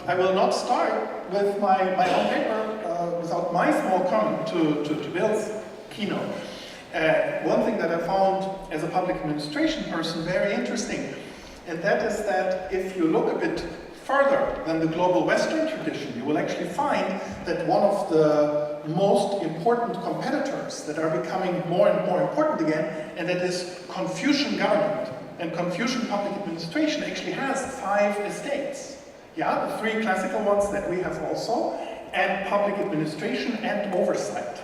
I will not start with my own paper without my small comment to Bill's keynote. One thing that I found as a public administration person very interesting, and that is that if you look a bit further than the global Western tradition, you will actually find that one of the most important competitors that are becoming more and more important again, and that is Confucian government. And Confucian public administration actually has 5 estates. Yeah, the 3 classical ones that we have also, and public administration and oversight.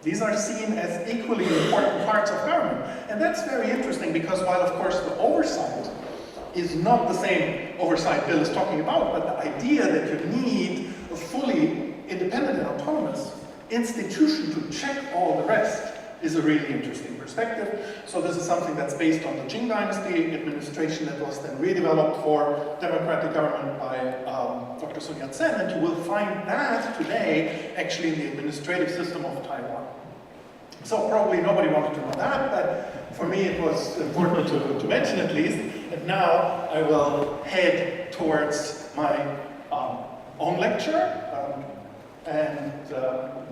These are seen as equally important parts of government. And that's very interesting because while, of course, the oversight is not the same oversight Bill is talking about, but the idea that you need a fully independent and autonomous institution to check all the rest is a really interesting perspective. So this is something that's based on the Qing Dynasty administration that was then redeveloped for democratic government by Dr. Sun Yat-sen, and you will find that today actually in the administrative system of Taiwan. So probably nobody wanted to know that, but for me it was important to mention at least. And now I will head towards my own lecture, and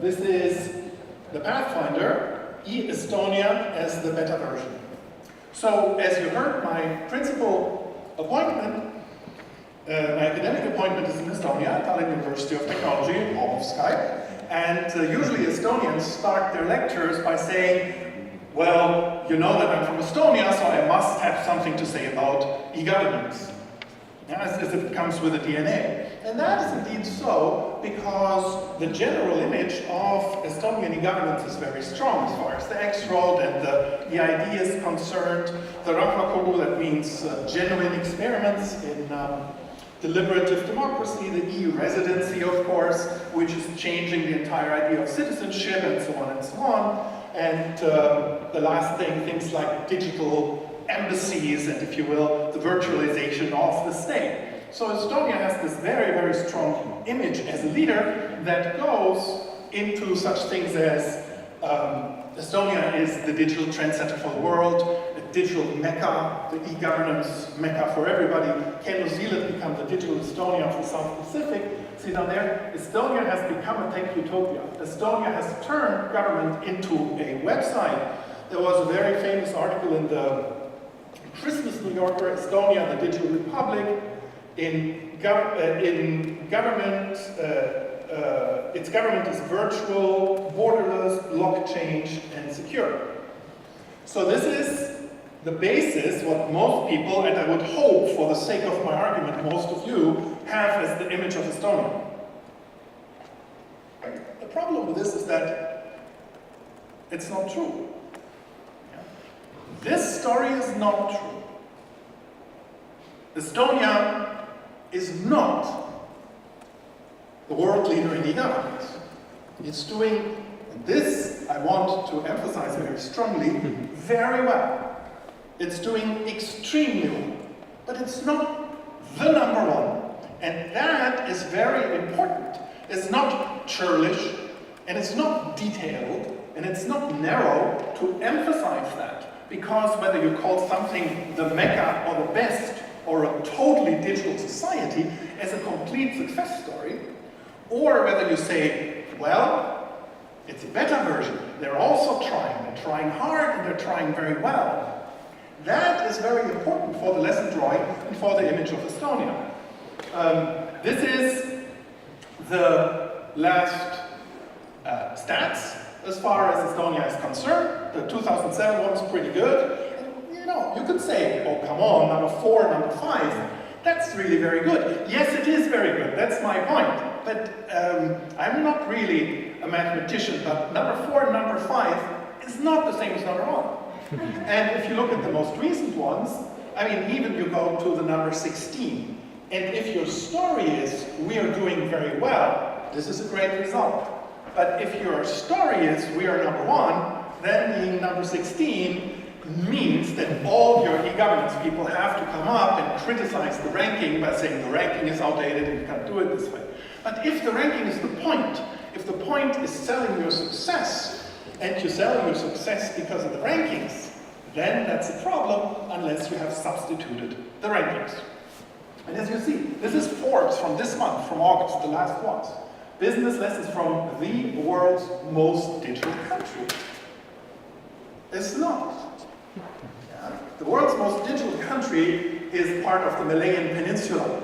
this is the Pathfinder, Estonia as the beta version. So, as you heard, my principal appointment, my academic appointment is in Estonia, Tallinn University of Technology, home of Skype. And usually Estonians start their lectures by saying, well, you know that I'm from Estonia, so I must have something to say about e-governance. As if it comes with the DNA. And that is indeed so because the general image of Estonian e-governance is very strong as far as the X-Road and the ID is concerned. The Rahvakogu, that means genuine experiments in deliberative democracy, the EU residency, of course, which is changing the entire idea of citizenship, and so on and so on. And the last thing, things like digital embassies and, if you will, the virtualization of the state. So Estonia has this very, very strong image as a leader that goes into such things as Estonia is the digital trendsetter for the world, the digital mecca, the e-governance mecca for everybody. Can New Zealand become the digital Estonia of the South Pacific? See down there, Estonia has become a tech utopia. Estonia has turned government into a website. There was a very famous article in the Christmas New Yorker, Estonia, the Digital Republic. In government, its government is virtual, borderless, blockchain, and secure. So this is the basis, what most people, and I would hope for the sake of my argument, most of you, have as the image of Estonia. The problem with this is that it's not true. This story is not true. Estonia is not the world leader in e-governance. It's doing this, I want to emphasize very strongly, very well. It's doing extremely well. But it's not the number one. And that is very important. It's not churlish, and it's not detailed, and it's not narrow to emphasize that. Because whether you call something the Mecca or the best, or a totally digital society as a complete success story, or whether you say, well, it's a beta version. They're also trying. They're trying hard and they're trying very well. That is very important for the lesson drawing and for the image of Estonia. This is the last stats as far as Estonia is concerned. The 2007 one's pretty good. You know, you could say, oh, come on, number 4, number 5, that's really very good. Yes, it is very good, that's my point. But I'm not really a mathematician, but number 4 and number 5 is not the same as number 1. And if you look at the most recent ones, I mean, even you go to the number 16, and if your story is, we are doing very well, this is a great result. But if your story is, we are number 1, then being number 16 means that all your e-governance people have to come up and criticize the ranking by saying the ranking is outdated and you can't do it this way. But if the ranking is the point, if the point is selling your success, and you sell your success because of the rankings, then that's a problem unless you have substituted the rankings. And as you see, this is Forbes from this month, from August, the last ones. Business lessons from the world's most digital country. It's not. Yeah. The world's most digital country is part of the Malayan Peninsula.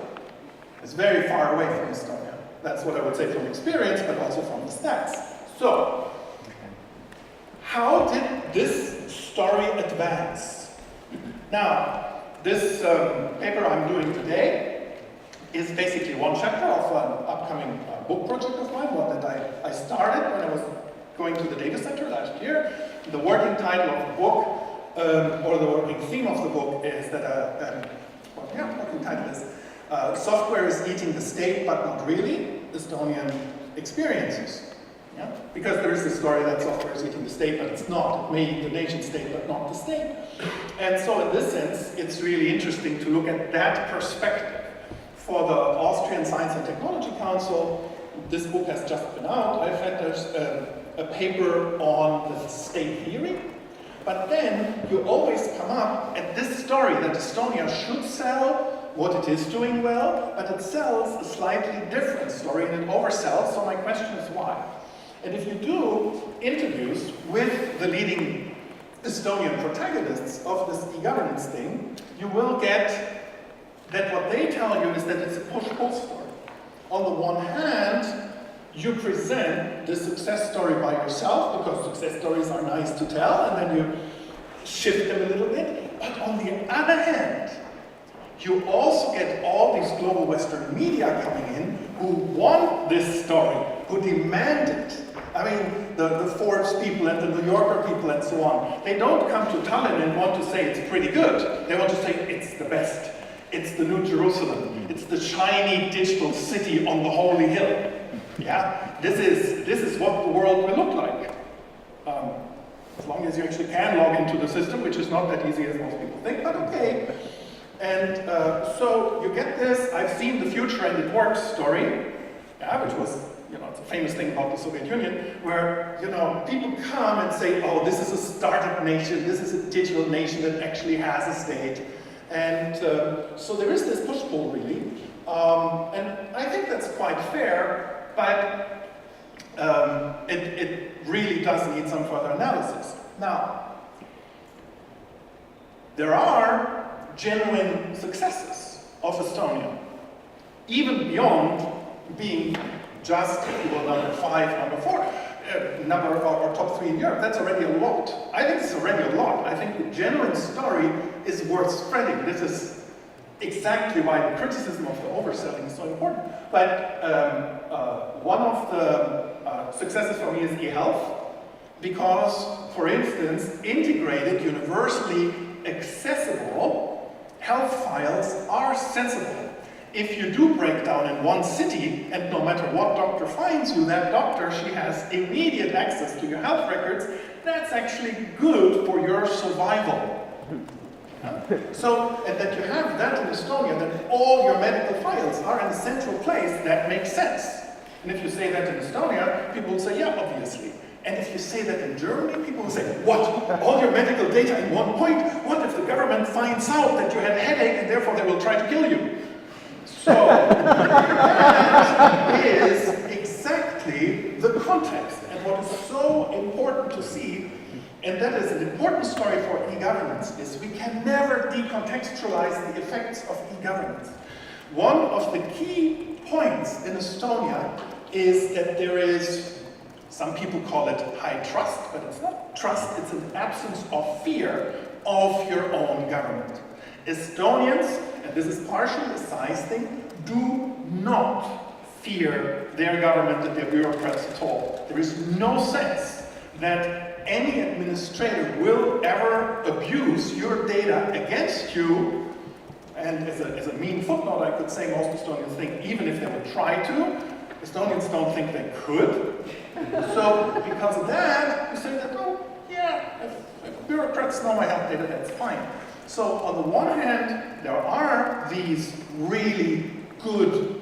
It's very far away from Estonia. That's what I would say from experience, but also from the stats. So, how did this story advance? Now, this paper I'm doing today is basically one chapter of an upcoming book project of mine, one that I started when I was going to the data center last year. The working title of the book, or the working theme of the book, is that, working title is Software is Eating the State, but Not Really, Estonian Experiences. Yeah? Because there is this story that software is eating the state, but it's not. It may eat the nation state, but not the state. And so in this sense, it's really interesting to look at that perspective. For the Austrian Science and Technology Council, this book has just been out. I've had a paper on the state theory. But then you always come up at this story that Estonia should sell what it is doing well, but it sells a slightly different story and it oversells. So my question is why? And if you do interviews with the leading Estonian protagonists of this e-governance thing, you will get that what they tell you is that it's a push-pull story. On the one hand, you present the success story by yourself, because success stories are nice to tell, and then you shift them a little bit. But on the other hand, you also get all these global Western media coming in who want this story, who demand it. I mean, the Forbes people and the New Yorker people and so on, they don't come to Tallinn and want to say it's pretty good. They want to say it's the best. It's the New Jerusalem. It's the shiny digital city on the holy hill. Yeah, this is what the world will look like. As long as you actually can log into the system, which is not that easy as most people think, but okay. And so you get this, I've seen the future and it works story, yeah, which was, it's a famous thing about the Soviet Union, where, people come and say, oh, this is a startup nation, this is a digital nation that actually has a state. And so there is this push-pull, really. And I think that's quite fair, but it really does need some further analysis. Now, there are genuine successes of Estonia, even beyond being just number 5, number 4, number or top 3 in Europe. That's already a lot. I think it's already a lot. I think the genuine story is worth spreading. This is exactly why the criticism of the overselling is so important. But one of the successes for me is e-health, because, for instance, integrated, universally accessible health files are sensible. If you do break down in one city, and no matter what doctor finds you, that doctor, she has immediate access to your health records, that's actually good for your survival. So, and that you have that in Estonia, that all your medical files are in a central place, that makes sense. And if you say that in Estonia, people will say, yeah, obviously. And if you say that in Germany, people will say, what? All your medical data in one point? What if the government finds out that you had a headache and therefore they will try to kill you? So, that is exactly the context. And what is so important to see, and that is an important story for e-governance, is we can never decontextualize the effects of e-governance. One of the key points in Estonia is that there is, some people call it high trust, but it's not trust, it's an absence of fear of your own government. Estonians, and this is partially a size thing, do not fear their government and their bureaucrats at all. There is no sense that any administrator will ever abuse your data against you. And as a mean footnote, I could say most Estonians think, even if they would try to, Estonians don't think they could. So because of that, you say that, oh, yeah, if bureaucrats know my health data, that's fine. So on the one hand, there are these really good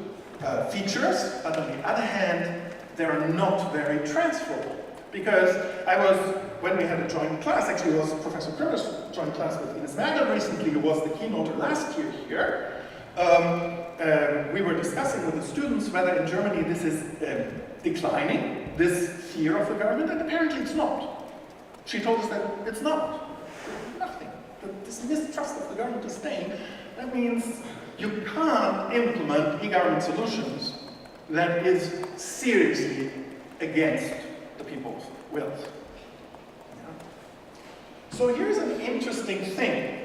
features, but on the other hand, they're not very transferable. Because when we had a joint class, actually it was Professor Krömer's joint class with Ines Mergel recently, who was the keynoter last year here, We were discussing with the students whether in Germany this is declining, this fear of the government, and apparently it's not. She told us that it's not. Nothing. This mistrust of the government is staying. That means you can't implement e-government solutions that is seriously against the people's wills. Yeah. So here's an interesting thing.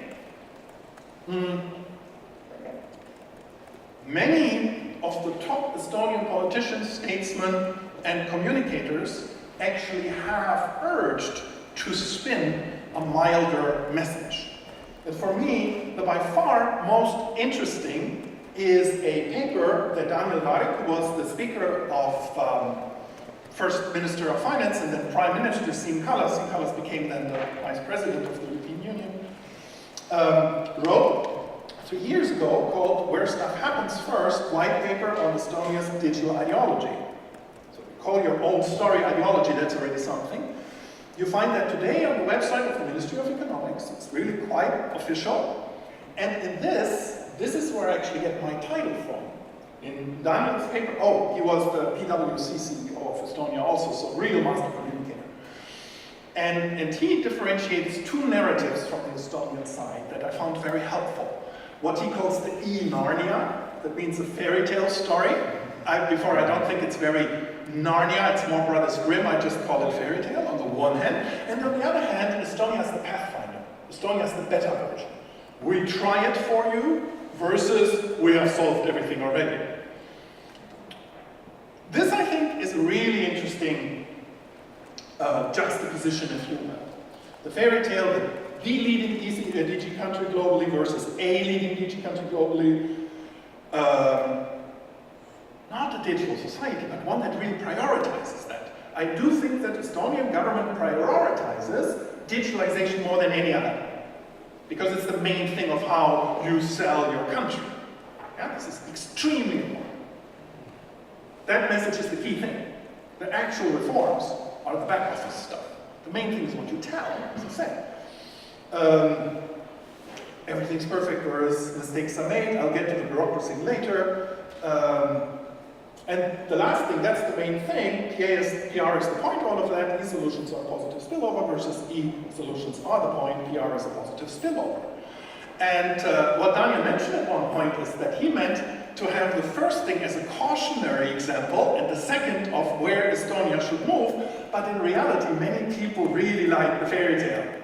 Many of the top Estonian politicians, statesmen, and communicators actually have urged to spin a milder message. And for me, the by far most interesting is a paper that Daniel Varg, who was the speaker of First Minister of Finance and then Prime Minister Siim Kallas. Siim Kallas became then the Vice President of the European Union, wrote 3 years ago called Where Stuff Happens First, White Paper on Estonia's Digital Ideology. So you call your own story ideology, that's already something. You find that today on the website of the Ministry of Economics. It's really quite official. And in this is where I actually get my title from. In Daniel's paper, he was the PwC CEO of Estonia also, so real master communicator. And he differentiates two narratives from the Estonian side that I found very helpful. What he calls the e-Narnia, that means a fairy tale story. I don't think it's very Narnia, it's more Brothers Grimm, I just call it fairy tale on the one hand. And on the other hand, Estonia is the pathfinder. Estonia is the better version. We try it for you versus we have solved everything already. This, I think, is a really interesting juxtaposition, if you will. The fairy tale, the leading DG country globally versus a leading DG country globally. Not a digital society, but one that really prioritizes that. I do think that the Estonian government prioritizes digitalization more than any other. Because it's the main thing of how you sell your country. Yeah, this is extremely important. That message is the key thing. The actual reforms are the back office stuff. The main thing is what you tell, as I say. Everything's perfect, whereas mistakes are made. I'll get to the bureaucracy later. And the last thing, that's the main thing. PR is the point, all of that. E-solutions are positive spillover versus E-solutions are the point. PR is a positive spillover. And what Daniel mentioned at one point is that he meant to have the first thing as a cautionary example and the second of where Estonia should move. But in reality, many people really like the fairy tale.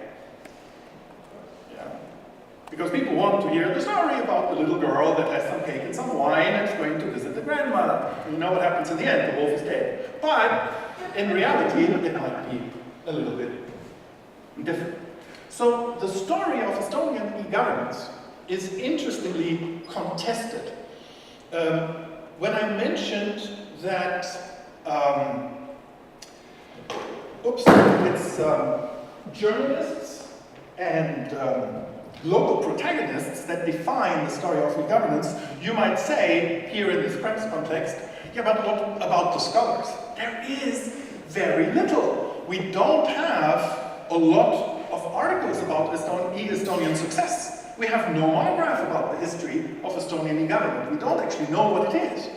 Because people want to hear the story about the little girl that has some cake and some wine and is going to visit the grandmother. You know what happens in the end, the wolf is dead. But in reality, it might be a little bit different. So the story of Estonian e-governance is interestingly contested. When I mentioned that it's journalists and local protagonists that define the story of e-governance, you might say, here in this premise context, yeah, but what about the scholars? There is very little. We don't have a lot of articles about Estonian success. We have no monograph about the history of Estonian e-government. We don't actually know what it is.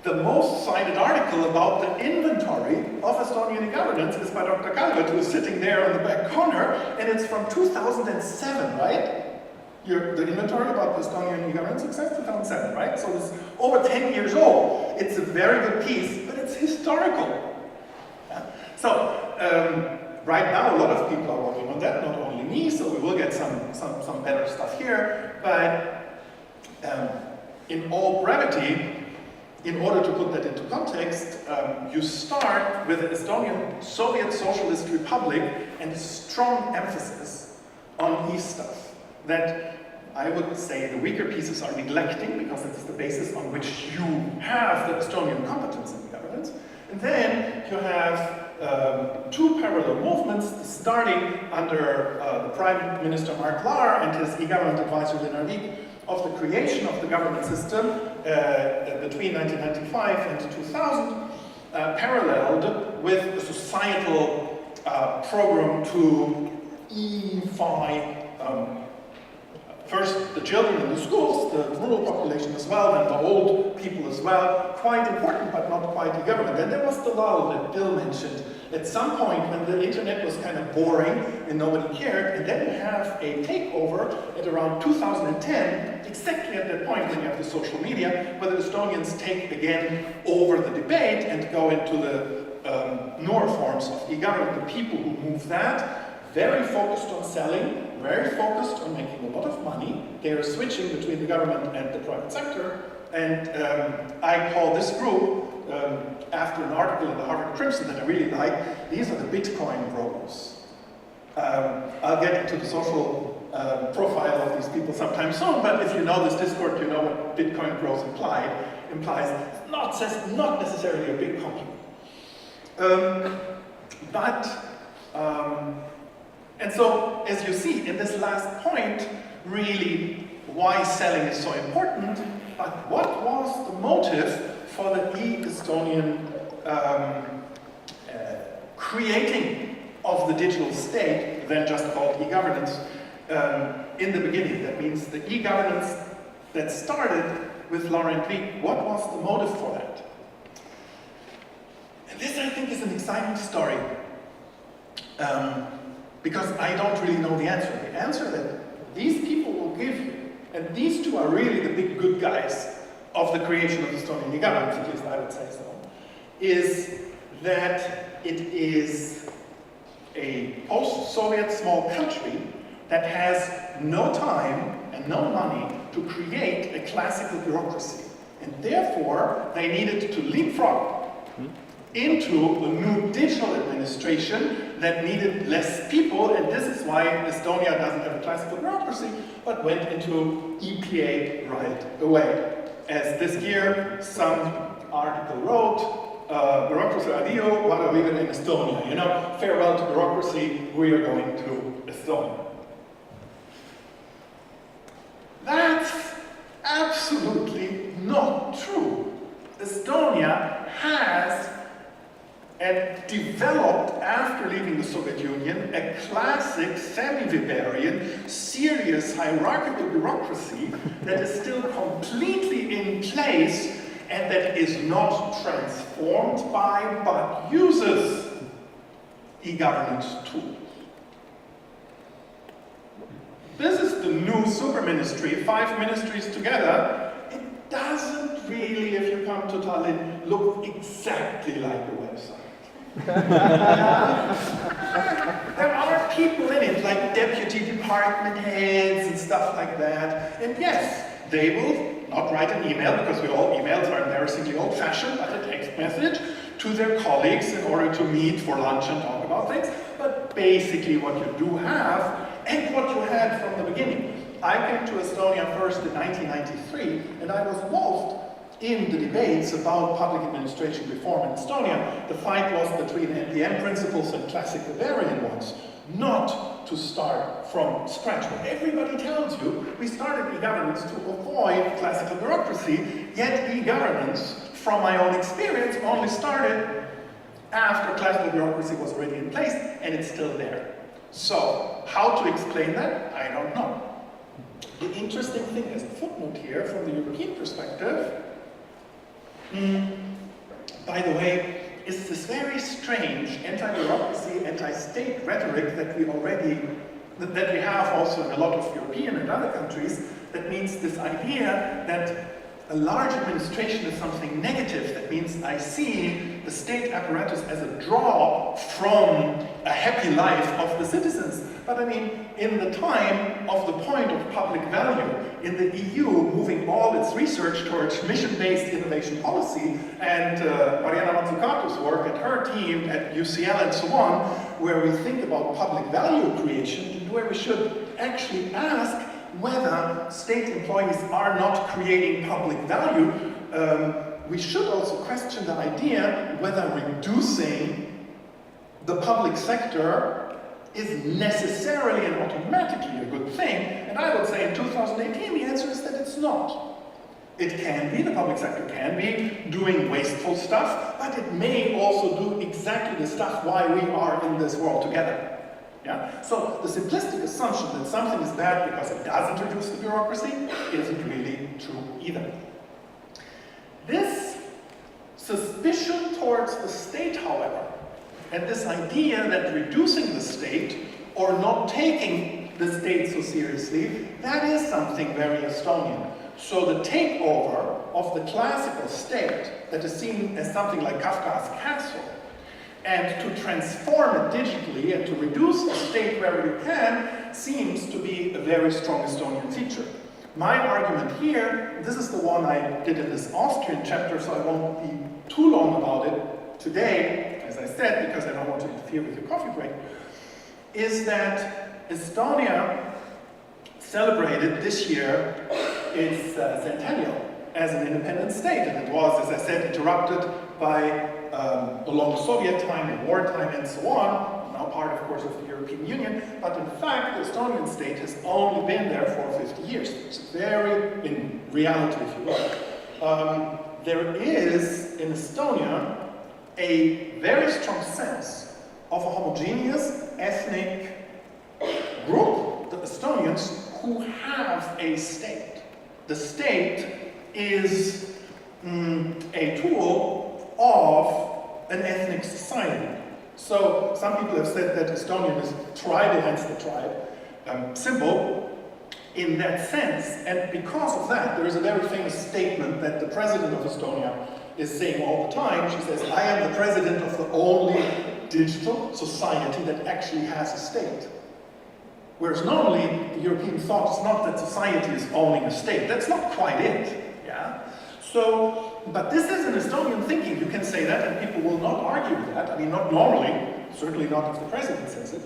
The most cited article about the inventory of Estonian e-governance is by Dr. Kalvet, who is sitting there on the back corner, and it's from 2007, right? The inventory about the Estonian e-governance success, 2007, right? So it's over 10 years old. It's a very good piece, but it's historical. Yeah? So, right now, a lot of people are working on that, not only me, so we will get some better stuff here, but in all brevity, in order to put that into context, you start with the Estonian Soviet Socialist Republic and a strong emphasis on e-stuff that I would say the weaker pieces are neglecting because it's the basis on which you have the Estonian competence in governance. And then you have two parallel movements starting under the Prime Minister Mark Lahr and his e-government advisor Linnar Viik of the creation of the government system between 1995 and 2000, paralleled with a societal program to e-fy first the children in the schools, the rural population as well, and the old people as well. Quite important, but not quite e-government. Then there was the lull that Bill mentioned. At some point when the internet was kind of boring and nobody cared, and then you have a takeover at around 2010, exactly at that point when you have the social media, where the Estonians take again over the debate and go into the newer forms of e-government. The people who move that, very focused on selling, very focused on making a lot of money. They are switching between the government and the private sector. And I call this group, after an article in the Harvard Crimson that I really like, these are the Bitcoin bros. I'll get into the social profile of these people sometime soon, but if you know this Discord, you know what Bitcoin bros implies. Not necessarily a big compliment. And so, as you see, in this last point, really, why selling is so important, but what was the motive for the e-Estonian creating of the digital state, then just called e-governance, in the beginning? That means the e-governance that started with Laurent Wieck. What was the motive for that? And this, I think, is an exciting story. Because I don't really know the answer. The answer that these people will give you, and these two are really the big good guys of the creation of Estonian e-government, at least I would say so, is that it is a post-Soviet small country that has no time and no money to create a classical bureaucracy. And therefore, they needed to leapfrog into a new digital administration that needed less people, and this is why Estonia doesn't have a classical bureaucracy, but went into EPA right away. As this year, some article wrote, bureaucracy adio, what are we in Estonia? You know, farewell to bureaucracy, we are going to Estonia. That's absolutely not true. Estonia has and developed, after leaving the Soviet Union, a classic semi-Weberian, serious hierarchical bureaucracy that is still completely in place and that is not transformed by, but uses e-governance tools. This is the new super ministry, 5 ministries together. It doesn't really, if you come to Tallinn, look exactly like a website. There are people in it, like deputy department heads and stuff like that. And yes, they will not write an email, because emails are embarrassingly old-fashioned, but a text message to their colleagues in order to meet for lunch and talk about things. But basically what you do have, and what you had from the beginning. I came to Estonia first in 1993, and I was involved in the debates about public administration reform in Estonia. The fight was between NPM principles and classic Weberian ones, not to start from scratch. What everybody tells you, we started e-governance to avoid classical bureaucracy, yet e-governance, from my own experience, only started after classical bureaucracy was already in place, and it's still there. So, how to explain that? I don't know. The interesting thing is the footnote here, from the European perspective, by the way, is this very strange anti-bureaucracy, anti-state rhetoric that we have also in a lot of European and other countries, that means this idea that a large administration is something negative. That means I see the state apparatus as a draw from a happy life of the citizens. But I mean, in the time of the point of public value, in the EU moving all its research towards mission-based innovation policy, and Mariana Mazzucato's work and her team at UCL and so on, where we think about public value creation, and where we should actually ask whether state employees are not creating public value, we should also question the idea whether reducing the public sector is necessarily and automatically a good thing. And I would say in 2018 the answer is that it's not. It can be, the public sector can be doing wasteful stuff, but it may also do exactly the stuff why we are in this world together. Yeah? So the simplistic assumption that something is bad because it does introduce the bureaucracy isn't really true either. This suspicion towards the state, however, and this idea that reducing the state or not taking the state so seriously, that is something very Estonian. So the takeover of the classical state that is seen as something like Kafka's castle, and to transform it digitally and to reduce the state wherever you can, seems to be a very strong Estonian feature. My argument here, this is the one I did in this Austrian chapter, so I won't be too long about it today, as I said, because I don't want to interfere with your coffee break, is that Estonia celebrated this year its centennial as an independent state, and it was, as I said, interrupted by a long Soviet time and wartime and so on, now part, of course, of the European Union, but in fact, the Estonian state has only been there for 50 years. It's very, in reality, if you will. There is, in Estonia, a very strong sense of a homogeneous ethnic group, the Estonians, who have a state. The state is a tool of an ethnic society. So some people have said that Estonian is tribal, hence the tribe symbol in that sense. And because of that, there is a very famous statement that the president of Estonia is saying all the time. She says, I am the president of the only digital society that actually has a state. Whereas normally, the European thought is not that society is owning a state. That's not quite it, yeah? So, but this is an Estonian thinking. You can say that, and people will not argue with that. I mean, not normally, certainly not if the president says it.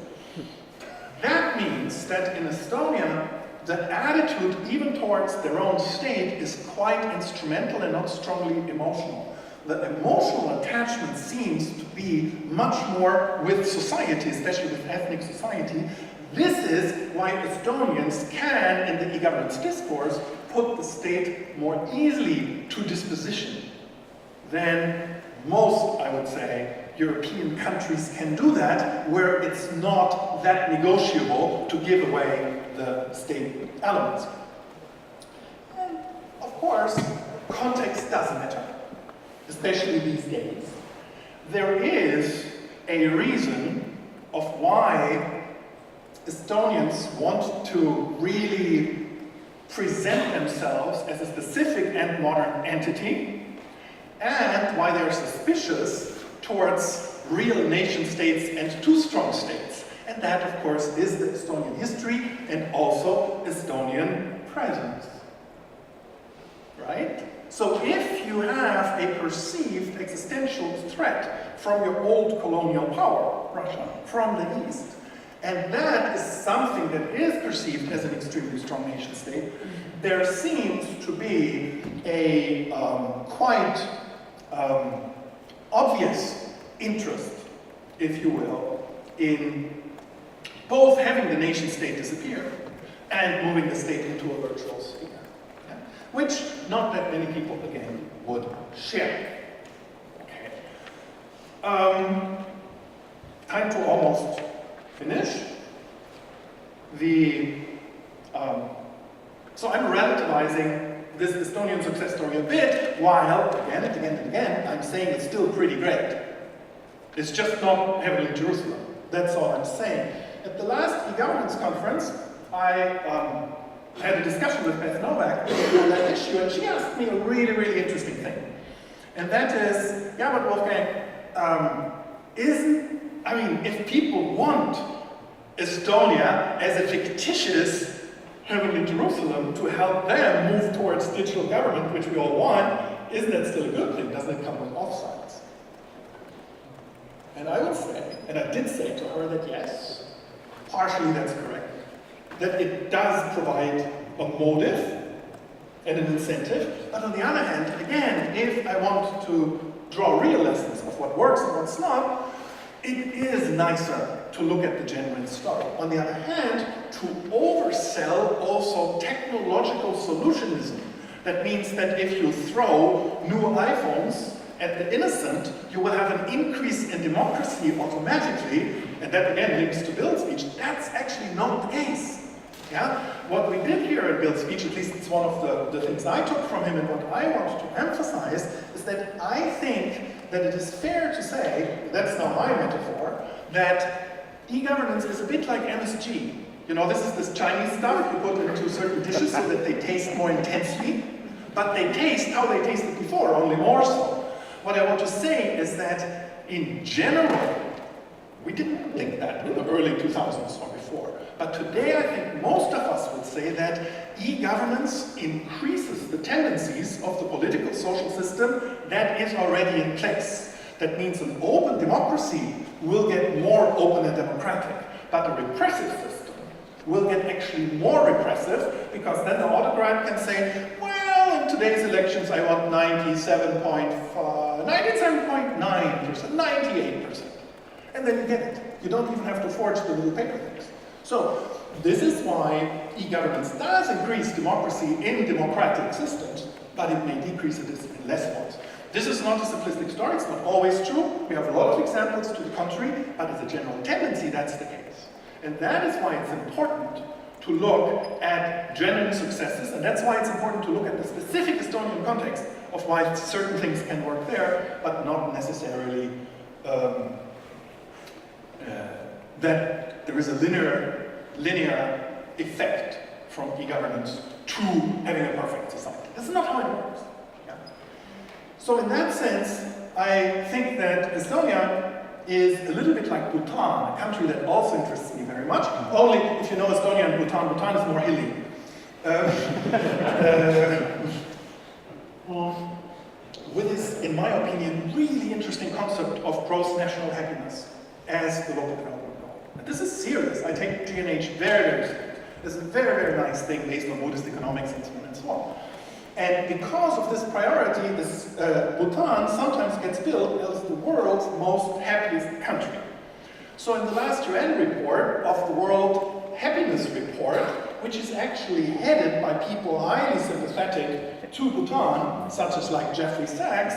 That means that in Estonia, the attitude even towards their own state is quite instrumental and not strongly emotional. The emotional attachment seems to be much more with society, especially with ethnic society. This is why Estonians can, in the e-governance discourse, put the state more easily to disposition than most, I would say, European countries can do that, where it's not that negotiable to give away the state elements. And of course, context does matter, especially these days. There is a reason of why Estonians want to really present themselves as a specific and modern entity, and why they're suspicious towards real nation states and two-strong states. And that, of course, is the Estonian history and also Estonian presence. Right? So if you have a perceived existential threat from your old colonial power, Russia, from the East, and that is something that is perceived as an extremely strong nation state, there seems to be a quite obvious interest, if you will, in both having the nation state disappear and moving the state into a virtual sphere, yeah? Which not that many people, again, would share. Okay. Time to almost finish. So I'm relativizing this Estonian success story a bit, while, again and again and again, I'm saying it's still pretty great. It's just not heavenly Jerusalem. That's all I'm saying. At the last e-governance conference, I had a discussion with Beth Novak on that issue, and she asked me a really, really interesting thing. And that is, yeah, but Wolfgang, if people want Estonia as a fictitious heavenly Jerusalem to help them move towards digital government, which we all want, isn't that still a good thing? Doesn't it come with offsides? And I would say, and I did say to her that yes, partially that's correct. That it does provide a motive and an incentive, but on the other hand, again, if I want to draw real lessons of what works and what's not, it is nicer to look at the genuine story. On the other hand, to oversell also technological solutionism. That means that if you throw new iPhones and the innocent, you will have an increase in democracy automatically, and that again links to Bill's speech. That's actually not the case. Yeah? What we did here at Bill's speech, at least it's one of the things I took from him and what I want to emphasize, is that I think that it is fair to say, that's now my metaphor, that e-governance is a bit like MSG. You know, this is this Chinese stuff you put into certain dishes so that they taste more intensely, but they taste how they tasted before, only more so. What I want to say is that in general, we didn't think that in the early 2000s or before. But today I think most of us would say that e-governance increases the tendencies of the political social system that is already in place. That means an open democracy will get more open and democratic, but a repressive system will get actually more repressive, because then the autocrat can say, well, in today's elections I want 97.9%, 98%. And then you get it. You don't even have to forge the little paper things. So this is why e-governance does increase democracy in democratic systems, but it may decrease it in less ones. This is not a simplistic story, it's not always true. We have a lot of examples to the contrary, but as a general tendency, that's the case. And that is why it's important to look at genuine successes, and that's why it's important to look at the specific Estonian context of why certain things can work there, but not necessarily that there is a linear effect from e-governance to having a perfect society. That's not how it works. Yeah? So in that sense, I think that Estonia is a little bit like Bhutan, a country that also interests me very much. Only if you know Estonia and Bhutan, Bhutan is more hilly. With this, in my opinion, really interesting concept of gross national happiness as the local development goal. And this is serious. I take G&H very, very serious. This is a very, very nice thing based on Buddhist economics and so on and so on. And because of this priority, this Bhutan sometimes gets billed as the world's most happiest country. So in the last UN report of the World Happiness Report, which is actually headed by people highly sympathetic to Bhutan, such as like Jeffrey Sachs,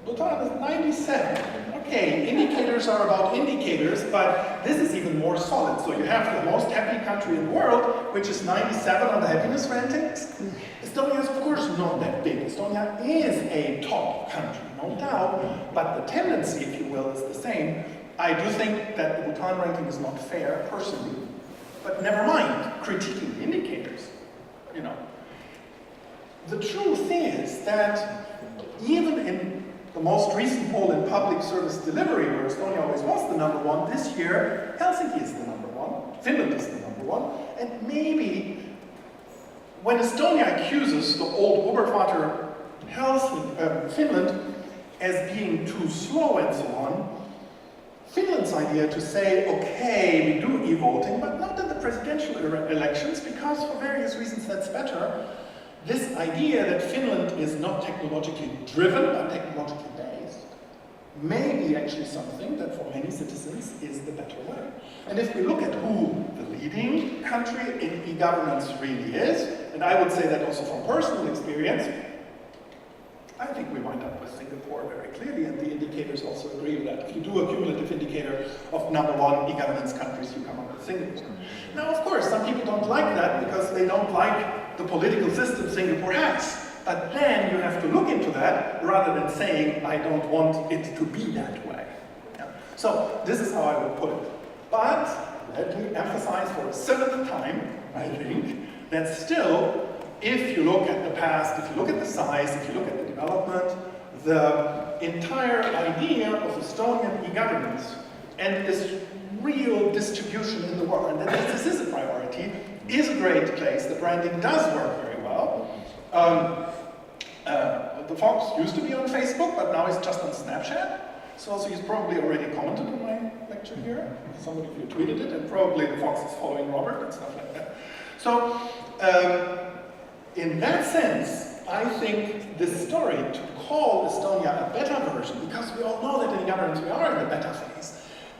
Bhutan is 97. Okay, indicators are about indicators, but this is even more solid. So you have the most happy country in the world, which is 97 on the happiness ratings. Estonia is of course not that big. Estonia is a top country, no doubt, but the tendency, if you will, is the same. I do think that the Bhutan ranking is not fair, personally, but never mind critiquing the indicators, you know. The truth is that even in the most recent poll in public service delivery, where Estonia always was the #1, this year Helsinki is the #1, Finland is the #1, and maybe when Estonia accuses the old Obervater Finland as being too slow and so on, Finland's idea to say, okay, we do e-voting, but not in the presidential elections, because for various reasons that's better. This idea that Finland is not technologically driven, but technologically based, may be actually something that for many citizens is the better way. And if we look at who the leading country in e-governance really is, and I would say that also from personal experience, I think we wind up with Singapore very clearly, and the indicators also agree with that. If you do a cumulative indicator of #1 e-governance countries, you come up with Singapore. Now, of course, some people don't like that because they don't like the political system Singapore has. But then you have to look into that rather than saying, I don't want it to be that way. Yeah. So this is how I would put it. But let me emphasize for a seventh time, I think, that still, if you look at the past, if you look at the size, if you look at the development, the entire idea of Estonian e-governance and this real distribution in the world, and that this is a priority, is a great place. The branding does work very well. The Fox used to be on Facebook, but now it's just on Snapchat. So he's probably already commented on my lecture here. Somebody of you tweeted it, and probably the Fox is following Robert and stuff like that. So, in that sense, I think this story to call Estonia a beta version, because we all know that in governance we are in the beta phase,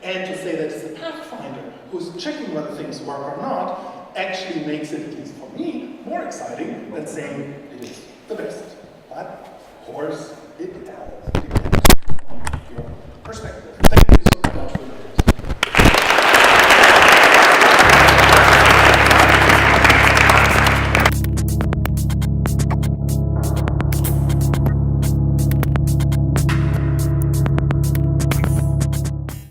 and to say that it's the pathfinder who's checking whether things work or not, actually makes it, at least for me, more exciting than saying it is the best. But, of course,